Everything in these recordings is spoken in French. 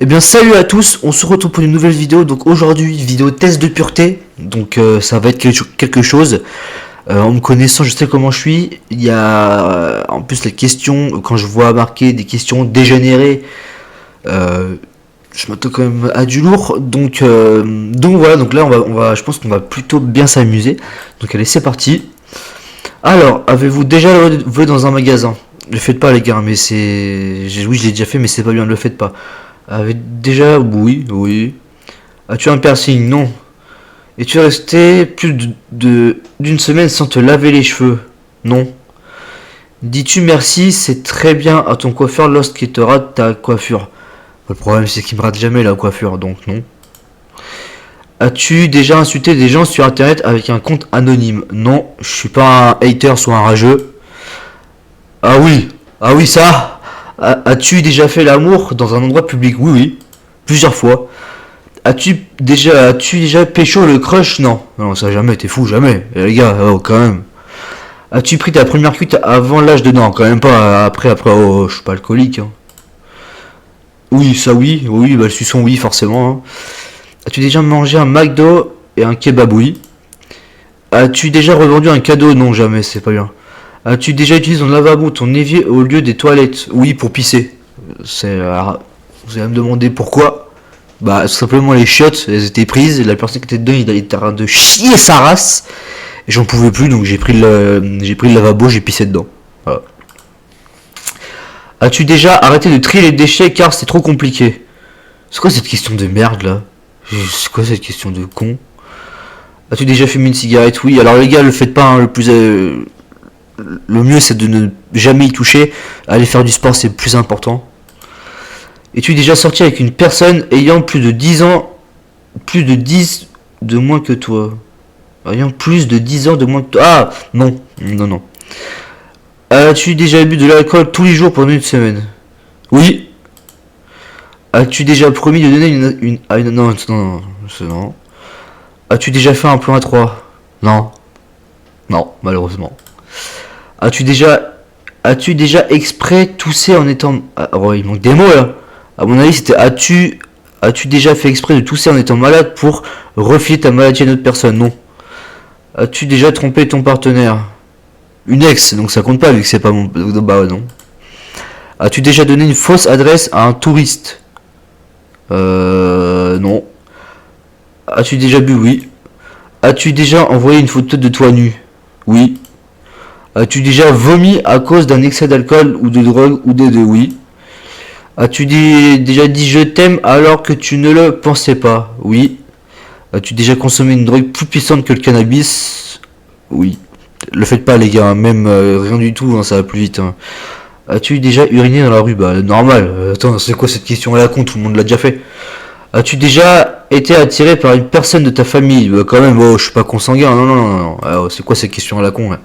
Eh bien salut à tous, on se retrouve pour une nouvelle vidéo. Donc aujourd'hui vidéo test de pureté. Donc ça va être quelque chose. En me connaissant je sais comment je suis. Il y a en plus les questions, quand je vois marquer des questions dégénérées, je m'attends quand même à du lourd. Donc voilà, donc là je pense qu'on va plutôt bien s'amuser. Donc allez c'est parti. Alors, avez-vous déjà volé dans un magasin? Ne le faites pas les gars, mais oui je l'ai déjà fait mais c'est pas bien, ne le faites pas. Avez déjà, oui, oui. As-tu un piercing? Non. Es-tu resté plus d'une semaine sans te laver les cheveux? Non. Dis-tu merci, c'est très bien à ton coiffeur lorsqu'il te rate ta coiffure? Le problème c'est qu'il me rate jamais la coiffure, donc non. As-tu déjà insulté des gens sur internet avec un compte anonyme? Non, je suis pas un hater ou un rageux. Ah oui ça. As-tu déjà fait l'amour dans un endroit public? Oui, oui, plusieurs fois. As-tu déjà pécho le crush? Non. Non, ça jamais, t'es fou, jamais. Les gars, oh, quand même. As-tu pris ta première cuite avant l'âge de... Non, quand même pas, après, oh, je suis pas alcoolique, hein. Oui, ça oui, oui, bah le suçon oui, forcément, hein. As-tu déjà mangé un McDo et un kebab? Oui. As-tu déjà revendu un cadeau? Non, jamais, c'est pas bien. As-tu déjà utilisé ton lavabo, ton évier au lieu des toilettes? Oui, pour pisser. Vous allez me demander pourquoi. Bah, tout simplement, les chiottes, elles étaient prises, et la personne qui était dedans, il était en train de chier sa race. Et j'en pouvais plus, donc j'ai pris le lavabo, j'ai pissé dedans. Voilà. As-tu déjà arrêté de trier les déchets car c'est trop compliqué? C'est quoi cette question de merde là? C'est quoi cette question de con? As-tu déjà fumé une cigarette? Oui. Alors les gars, le faites pas, hein, le mieux c'est de ne jamais y toucher. Aller faire du sport, c'est le plus important. Es-tu déjà sorti avec une personne ayant plus de 10 ans, plus de 10 de moins que toi? Ayant plus de 10 ans de moins que toi. Ah non, non, non. As-tu déjà bu de l'alcool tous les jours pendant une semaine? Oui. As-tu déjà promis de donner non, non, non. As-tu déjà fait un plan à 3? Non. Non, malheureusement. As-tu déjà As-tu déjà exprès toussé en étant... Ah, oh, il manque des mots là. À mon avis, c'était as-tu déjà fait exprès de tousser en étant malade pour refiler ta maladie à une autre personne? Non. As-tu déjà trompé ton partenaire? Une ex, donc ça compte pas vu que c'est pas mon... Bah non. As-tu déjà donné une fausse adresse à un touriste? Non. As-tu déjà bu? Oui. As-tu déjà envoyé une photo de toi nu? Oui. As-tu déjà vomi à cause d'un excès d'alcool ou de drogue ou des deux? Oui. As-tu déjà dit je t'aime alors que tu ne le pensais pas? Oui. As-tu déjà consommé une drogue plus puissante que le cannabis? Oui. Le faites pas les gars, hein, même rien du tout, hein, ça va plus vite, hein. As-tu déjà uriné dans la rue? Bah normal. Attends, c'est quoi cette question à la con? Tout le monde l'a déjà fait. As-tu déjà été attiré par une personne de ta famille? Bah quand même, oh, je suis pas consanguin. Non, non, non, non. Alors, c'est quoi cette question à la con là?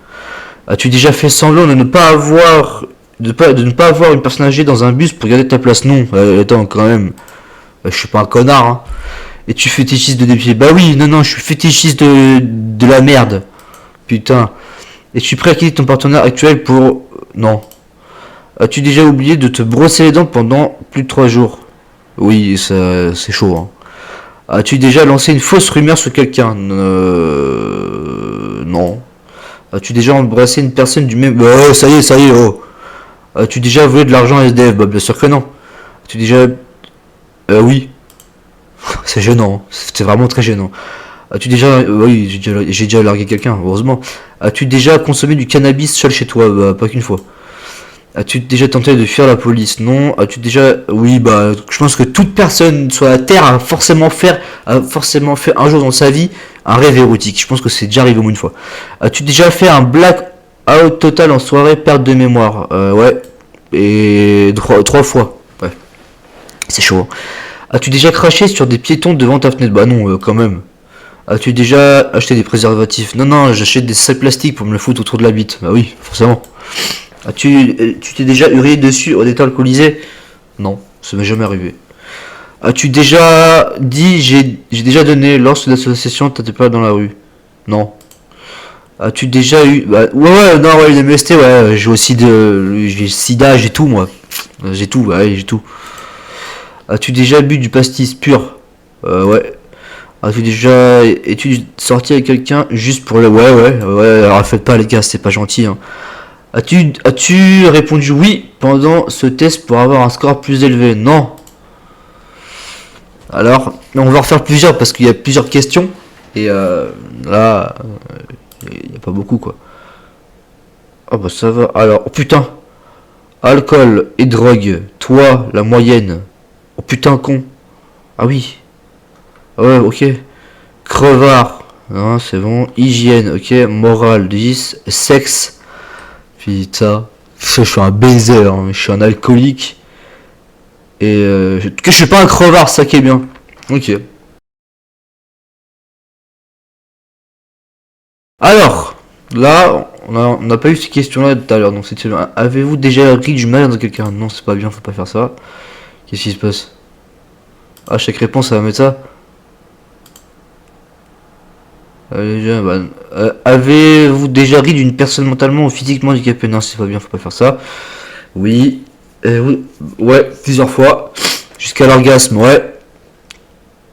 As-tu déjà fait semblant de ne pas avoir de ne pas avoir une personne âgée dans un bus pour garder ta place? Non. Attends, quand même. Je suis pas un connard, hein. Et tu fétichiste de dépied? Bah oui, non, non, je suis fétichiste de la merde. Putain. Es-tu prêt à quitter ton partenaire actuel pour... Non. As-tu déjà oublié de te brosser les dents pendant plus de 3 jours? Oui, ça, c'est chaud, hein. As-tu déjà lancé une fausse rumeur sur quelqu'un? Non. As-tu déjà embrassé une personne du même... Oh, ça y est, oh. As-tu déjà volé de l'argent à SDF? Bah bien sûr que non. As-tu déjà... oui. C'est gênant, hein. C'est vraiment très gênant. As-tu déjà... oui, j'ai déjà largué quelqu'un, heureusement. As-tu déjà consommé du cannabis seul chez toi? Bah pas qu'une fois. As-tu déjà tenté de fuir la police? Non. As-tu déjà... Oui, bah, je pense que toute personne sur la Terre a forcément fait un jour dans sa vie un rêve érotique. Je pense que c'est déjà arrivé au moins une fois. As-tu déjà fait un black out total en soirée, perte de mémoire? Ouais. Et trois fois. Ouais. C'est chaud, hein. As-tu déjà craché sur des piétons devant ta fenêtre? Bah non, quand même. As-tu déjà acheté des préservatifs? Non, non, j'achète des sacs plastiques pour me le foutre autour de la bite. Bah oui, forcément. Tu t'es déjà hurlé dessus au état alcoolisé? Non, ça m'est jamais arrivé. As-tu déjà dit j'ai déjà donné lors de l'association t'étais pas dans la rue? Non. As-tu déjà eu... Bah, ouais, ouais, non, ouais, les MST, ouais, j'ai aussi j'ai le sida, j'ai tout, moi. J'ai tout, ouais, j'ai tout. As-tu déjà bu du pastis pur? Ouais. As-tu déjà... Es-tu sorti avec quelqu'un juste pour le... Ouais. Alors faites pas les gars, c'est pas gentil, hein. As-tu répondu oui pendant ce test pour avoir un score plus élevé? Non. Alors, on va refaire plusieurs parce qu'il y a plusieurs questions. Et là, il n'y a pas beaucoup quoi. Ah bah ça va. Alors, oh putain. Alcool et drogue. Toi, la moyenne. Oh putain, con. Ah oui. Ouais, ok. Crevard. Non, c'est bon. Hygiène, ok. Morale, 10. Sexe. Putain. Je suis un baiser, hein. Je suis un alcoolique. Et que je suis pas un crevard, ça qui est bien. Ok. Alors, là, on n'a pas eu ces questions-là tout à l'heure. Donc, c'était avez-vous déjà ri du mal de quelqu'un? Non, c'est pas bien, faut pas faire ça. Qu'est-ce qui se passe? À chaque réponse, ça va mettre ça. Avez-vous déjà ri d'une personne mentalement ou physiquement handicapée? Non, c'est pas bien, faut pas faire ça. Oui. Oui. Ouais, plusieurs fois. Jusqu'à l'orgasme, ouais.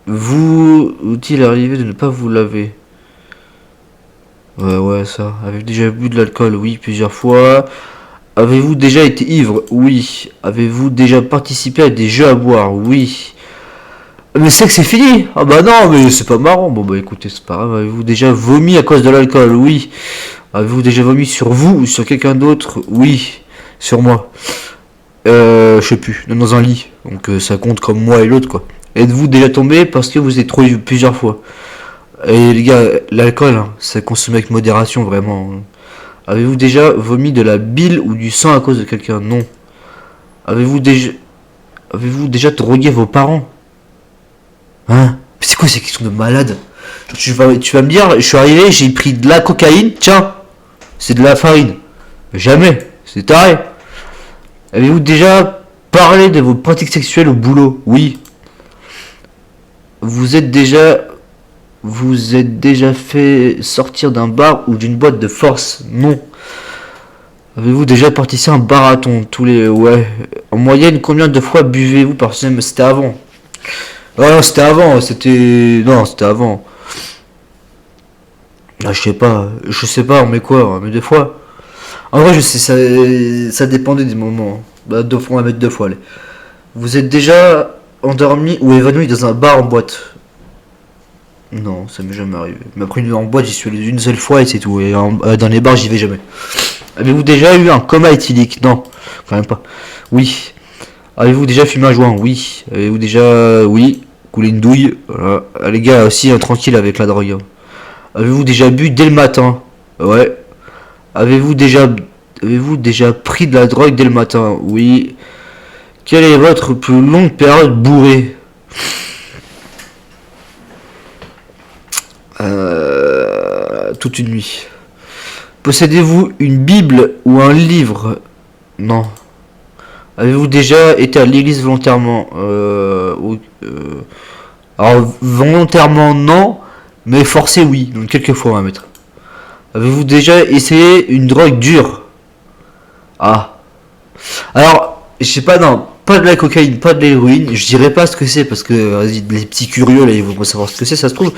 Vous est-il arrivé de ne pas vous laver? Ouais, ça. Avez-vous déjà bu de l'alcool? Oui, plusieurs fois. Avez-vous déjà été ivre? Oui. Avez-vous déjà participé à des jeux à boire? Oui. Mais c'est que c'est fini. Ah bah non, mais c'est pas marrant. Bon bah écoutez, c'est pas grave. Avez-vous déjà vomi à cause de l'alcool? Oui. Avez-vous déjà vomi sur vous ou sur quelqu'un d'autre? Oui. Sur moi. Je sais plus. Dans un lit. Donc ça compte comme moi et l'autre quoi. Êtes-vous déjà tombé parce que vous êtes trop ivre plusieurs fois? Et les gars, l'alcool, hein, ça consomme avec modération vraiment. Avez-vous déjà vomi de la bile ou du sang à cause de quelqu'un? Non. Avez-vous déjà avez-vous déjà drogué vos parents? Hein? C'est quoi ces questions de malade? Tu vas me dire, je suis arrivé, j'ai pris de la cocaïne, tiens, c'est de la farine. Jamais, c'est taré. Avez-vous déjà parlé de vos pratiques sexuelles au boulot? Oui. Vous êtes déjà vous êtes déjà fait sortir d'un bar ou d'une boîte de force? Non. Avez-vous déjà participé à un marathon tous les... Ouais. En moyenne, combien de fois buvez-vous par semaine? C'était avant. Oh non, c'était avant. C'était... Non, c'était avant. Ah, je sais pas, on met quoi? On met deux fois. En vrai, je sais, ça dépendait des moments. Bah, deux fois, on va mettre deux fois, allez. Vous êtes déjà endormi ou évanoui dans un bar en boîte? Non, ça m'est jamais arrivé. Mais après, en boîte, j'y suis allé une seule fois et c'est tout. Et dans les bars, j'y vais jamais. Avez-vous déjà eu un coma éthylique? Non, quand même pas. Oui. Avez-vous déjà fumé un joint? Oui. Avez-vous déjà... Oui. Coulé une douille? Voilà. Ah, les gars, aussi, tranquille avec la drogue, hein. Avez-vous déjà bu dès le matin? Ouais. Avez-vous déjà... Avez-vous déjà pris de la drogue dès le matin? Oui. Quelle est votre plus longue période bourrée? Toute une nuit. Possédez-vous une Bible ou un livre? Non. Avez-vous déjà été à l'église volontairement? Alors, volontairement, non. Mais forcé, oui. Donc, quelques fois, on va mettre. Avez-vous déjà essayé une drogue dure? Ah. Alors, je sais pas, non. Pas de la cocaïne, pas de l'héroïne. Je dirais pas ce que c'est parce que vas-y, les petits curieux, là, ils vont pas savoir ce que c'est, ça se trouve.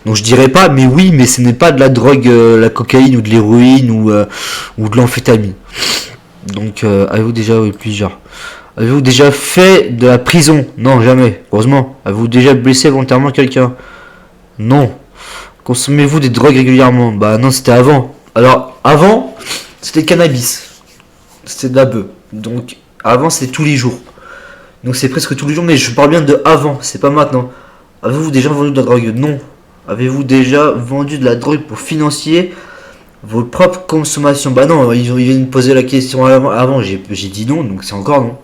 Donc, je dirais pas, mais oui, mais ce n'est pas de la drogue, la cocaïne ou de l'héroïne ou de l'amphétamine. Donc, avez-vous déjà, oui, plusieurs. Avez-vous déjà fait de la prison? Non, jamais. Heureusement. Avez-vous déjà blessé volontairement quelqu'un? Non. Consommez-vous des drogues régulièrement? Bah non, c'était avant. Alors, avant, c'était le cannabis. C'était de la bœuf. Donc, avant, c'était tous les jours. Donc, c'est presque tous les jours, mais je parle bien de avant, c'est pas maintenant. Avez-vous déjà vendu de la drogue? Non. Avez-vous déjà vendu de la drogue pour financer vos propres consommations? Bah non, ils viennent me poser la question avant, j'ai dit non, donc c'est encore non.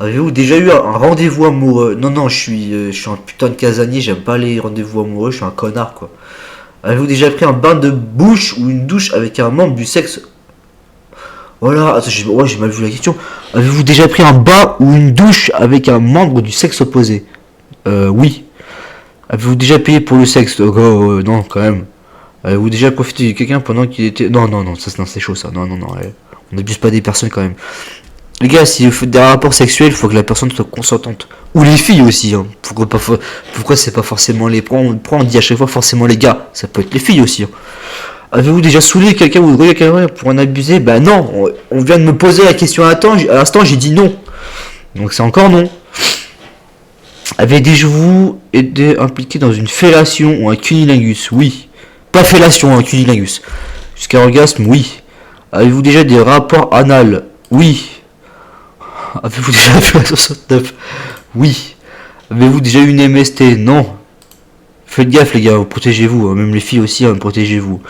Avez-vous déjà eu un rendez-vous amoureux? Non, non, je suis un putain de casanier, j'aime pas les rendez-vous amoureux, je suis un connard quoi. Avez-vous déjà pris un bain de bouche ou une douche avec un membre du sexe? Voilà, attends, j'ai mal vu la question. Avez-vous déjà pris un bain ou une douche avec un membre du sexe opposé? Oui. Avez-vous déjà payé pour le sexe? Non, quand même. Avez-vous déjà profité de quelqu'un pendant qu'il était... Non, non, non, ça non, c'est chaud ça. Non, non, non, on n'abuse pas des personnes quand même. Les gars, si vous faites des rapports sexuels, il faut que la personne soit consentante. Ou les filles aussi, hein. Pourquoi c'est pas forcément les... Pourquoi on dit à chaque fois forcément les gars? Ça peut être les filles aussi, hein. Avez-vous déjà saoulé quelqu'un ou drogué quelqu'un pour en abuser? Bah non, on vient de me poser la question à l'instant, j'ai dit non. Donc c'est encore non. Avez-vous été impliqué dans une fellation ou un cunilingus? Oui. Pas fellation, un cunilingus. Jusqu'à orgasme? Oui. Avez-vous déjà des rapports anal? Oui. Avez-vous déjà fait la 69? Oui. Avez-vous déjà eu une MST? Non. Faites gaffe les gars, protégez-vous, hein. Même les filles aussi, hein, protégez-vous.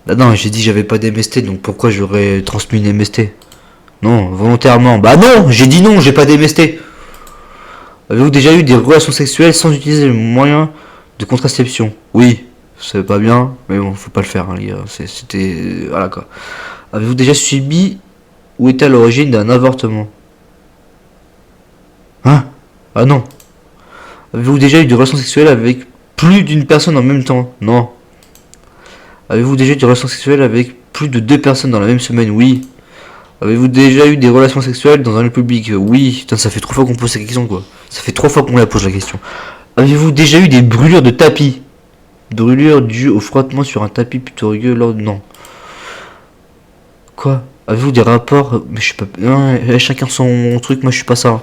Ah non, j'ai dit que j'avais pas d'MST, donc pourquoi j'aurais transmis une MST? Non, volontairement. Bah non, j'ai dit non, j'ai pas d'MST. Avez-vous déjà eu des relations sexuelles sans utiliser le moyen de contraception? Oui, c'est pas bien, mais bon, faut pas le faire, hein, les gars. C'était... Voilà quoi. Avez-vous déjà subi ou été à l'origine d'un avortement? Hein? Ah non. Avez-vous déjà eu des relations sexuelles avec plus d'une personne en même temps? Non. Avez-vous déjà eu des relations sexuelles avec plus de 2 personnes dans la même semaine? Oui. Avez-vous déjà eu des relations sexuelles dans un lieu public? Oui. Putain, ça fait 3 fois qu'on pose cette question, quoi. Ça fait 3 fois qu'on la pose la question. Avez-vous déjà eu des brûlures de tapis? Brûlures dues au frottement sur un tapis plutôt rugueux lors... Non. Quoi? Avez-vous des rapports... Mais je sais pas... Non, chacun son truc, moi je suis pas ça.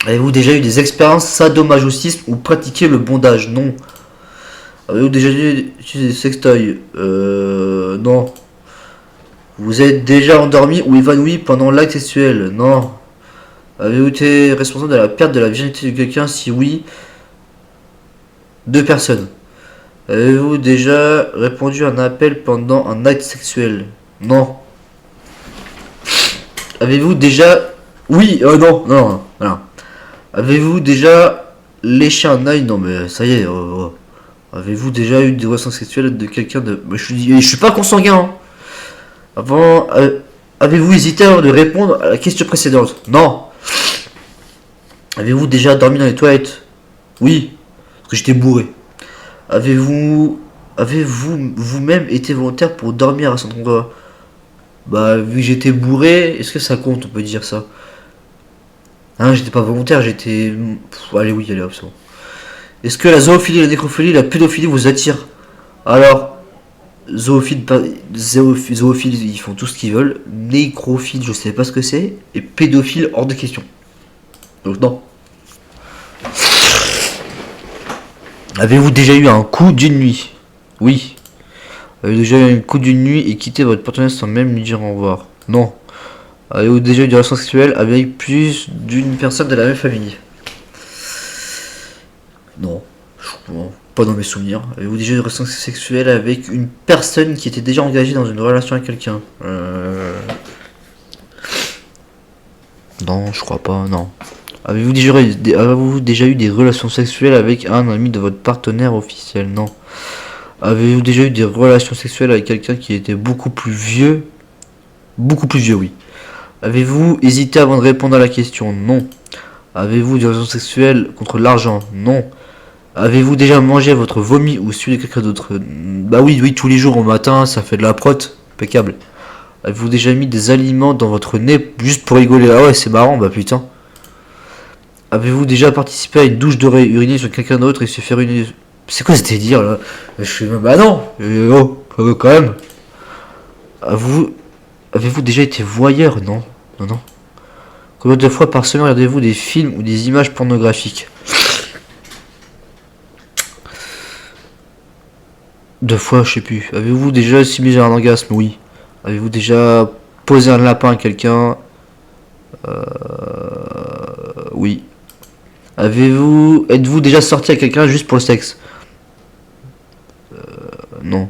Avez-vous déjà eu des expériences sadomasochisme ou pratiqué le bondage? Non. Avez-vous déjà utilisé des sextoys? Non. Vous êtes déjà endormi ou évanoui pendant l'acte sexuel? Non. Avez-vous été responsable de la perte de la virginité de quelqu'un? Si oui, 2 personnes. Avez-vous déjà répondu à un appel pendant un acte sexuel? Non. Avez-vous déjà... Oui, non, non, non. Avez-vous déjà léché un œil? Non mais ça y est. Avez-vous déjà eu des relations sexuelles de quelqu'un de... Je suis pas consanguin, hein. Avant, avez-vous hésité avant de répondre à la question précédente? Non. Avez-vous déjà dormi dans les toilettes? Oui, parce que j'étais bourré. Avez-vous vous-même été volontaire pour dormir à cet endroit? Bah, vu que j'étais bourré, est-ce que ça compte? On peut dire ça. Hein, j'étais pas volontaire, j'étais... allez, oui, allez, hop, c'est bon. Est-ce que la zoophilie, la nécrophilie, la pédophilie vous attirent? Alors, zoophiles, ils font tout ce qu'ils veulent. Nécrophile, je sais pas ce que c'est. Et pédophile, hors de question. Donc non. Avez-vous déjà eu un coup d'une nuit? Oui. Avez-vous déjà eu un coup d'une nuit et quitté votre partenaire sans même lui dire au revoir? Non. Avez-vous déjà eu des relations sexuelles avec plus d'une personne de la même famille? Non. Pas dans mes souvenirs. Avez-vous déjà eu des relations sexuelles avec une personne qui était déjà engagée dans une relation avec quelqu'un? Non, je crois pas, non. Avez-vous déjà eu des relations sexuelles avec un ami de votre partenaire officiel? Non. Avez-vous déjà eu des relations sexuelles avec quelqu'un qui était beaucoup plus vieux? Beaucoup plus vieux, oui. Avez-vous hésité avant de répondre à la question? Non. Avez-vous des relations sexuelles contre l'argent? Non. Avez-vous déjà mangé votre vomi ou celui de quelqu'un d'autre? Bah oui, tous les jours au matin, ça fait de la prot, impeccable. Avez-vous déjà mis des aliments dans votre nez juste pour rigoler? Ah ouais, c'est marrant, bah putain. Avez-vous déjà participé à une douche dorée, uriné sur quelqu'un d'autre et se faire une... C'est quoi ce délire là? Bah non. Quand même. Avez-vous déjà été voyeur? Non. Non. Combien de fois par semaine regardez-vous des films ou des images pornographiques? 2 fois, je sais plus. Avez-vous déjà simulé un orgasme? Oui. Avez-vous déjà posé un lapin à quelqu'un? Oui. Êtes-vous déjà sorti avec quelqu'un juste pour le sexe? Non.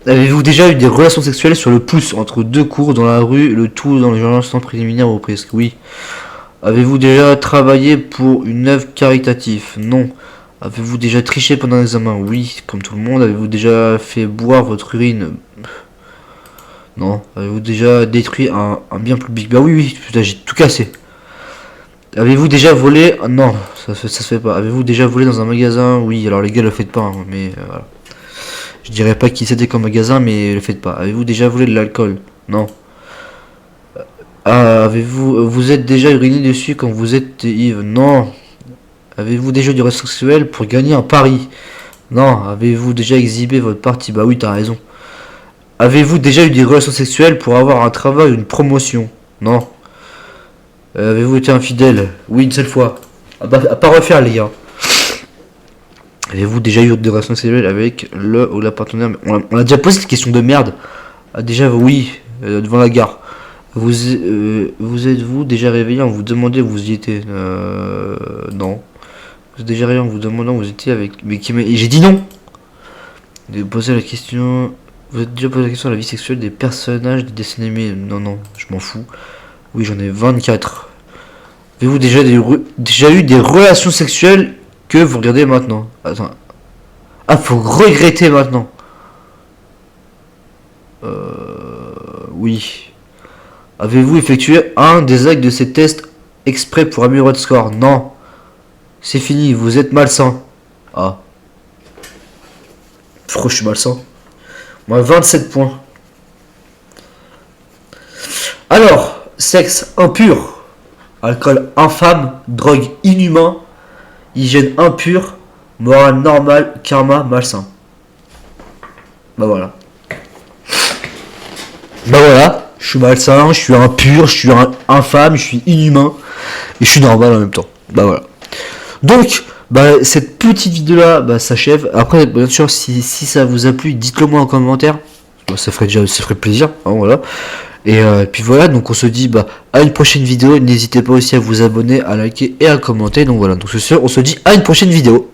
Avez-vous déjà eu des relations sexuelles sur le pouce entre 2 cours dans la rue, le tout dans les instant préliminaire ou presque? Oui. Avez-vous déjà travaillé pour une œuvre caritative? Non. Avez-vous déjà triché pendant un examen? Oui, comme tout le monde. Avez-vous déjà fait boire votre urine? Non. Avez-vous déjà détruit un bien public? Bah oui, putain, j'ai tout cassé. Avez-vous déjà volé? Non, ça se fait pas. Avez-vous déjà volé dans un magasin? Oui, alors les gars, le faites pas, hein, mais voilà. Je dirais pas qui c'était comme magasin, mais le faites pas. Avez-vous déjà volé de l'alcool? Non. Vous êtes déjà uriné dessus quand vous êtes ivre? Non. Avez-vous déjà eu des relations sexuelles pour gagner un pari? Non. Avez-vous déjà exhibé votre partie? Bah oui, t'as raison. Avez-vous déjà eu des relations sexuelles pour avoir un travail ou une promotion? Non. Avez-vous été infidèle? Oui, une seule fois. À pas refaire, les gars. Avez-vous déjà eu des relations sexuelles avec le ou la partenaire? On a déjà posé cette question de merde. Ah, déjà, oui, devant la gare. Vous êtes-vous déjà réveillé en vous demandant où vous y étiez? Non. Vous êtes déjà réveillé en vous demandant où vous étiez avec. Mais j'ai dit non. Vous posez la question. Vous êtes déjà posé la question à la vie sexuelle des personnages des dessins animés? Non, non, je m'en fous. Oui, j'en ai 24. Avez-vous déjà eu des relations sexuelles que vous regardez maintenant? Attends. Ah, faut regretter maintenant. Oui. Avez-vous effectué un des actes de ces tests exprès pour améliorer votre score? Non. C'est fini, vous êtes malsain. Ah. Pourquoi je suis malsain? Moi, 27 points. Alors, sexe impur, alcool infâme, drogue inhumain, hygiène impure, morale normale, karma malsain. Bah voilà. Bah voilà, je suis malsain, je suis impur, je suis infâme, je suis inhumain, et je suis normal en même temps. Bah voilà. Donc, bah, cette petite vidéo là s'achève. Après, bien sûr, si ça vous a plu, dites-le moi en commentaire. Bah, ça ferait plaisir. Hein, voilà. Et puis voilà, donc on se dit à une prochaine vidéo. N'hésitez pas aussi à vous abonner, à liker et à commenter. Donc voilà, donc c'est sûr, on se dit à une prochaine vidéo.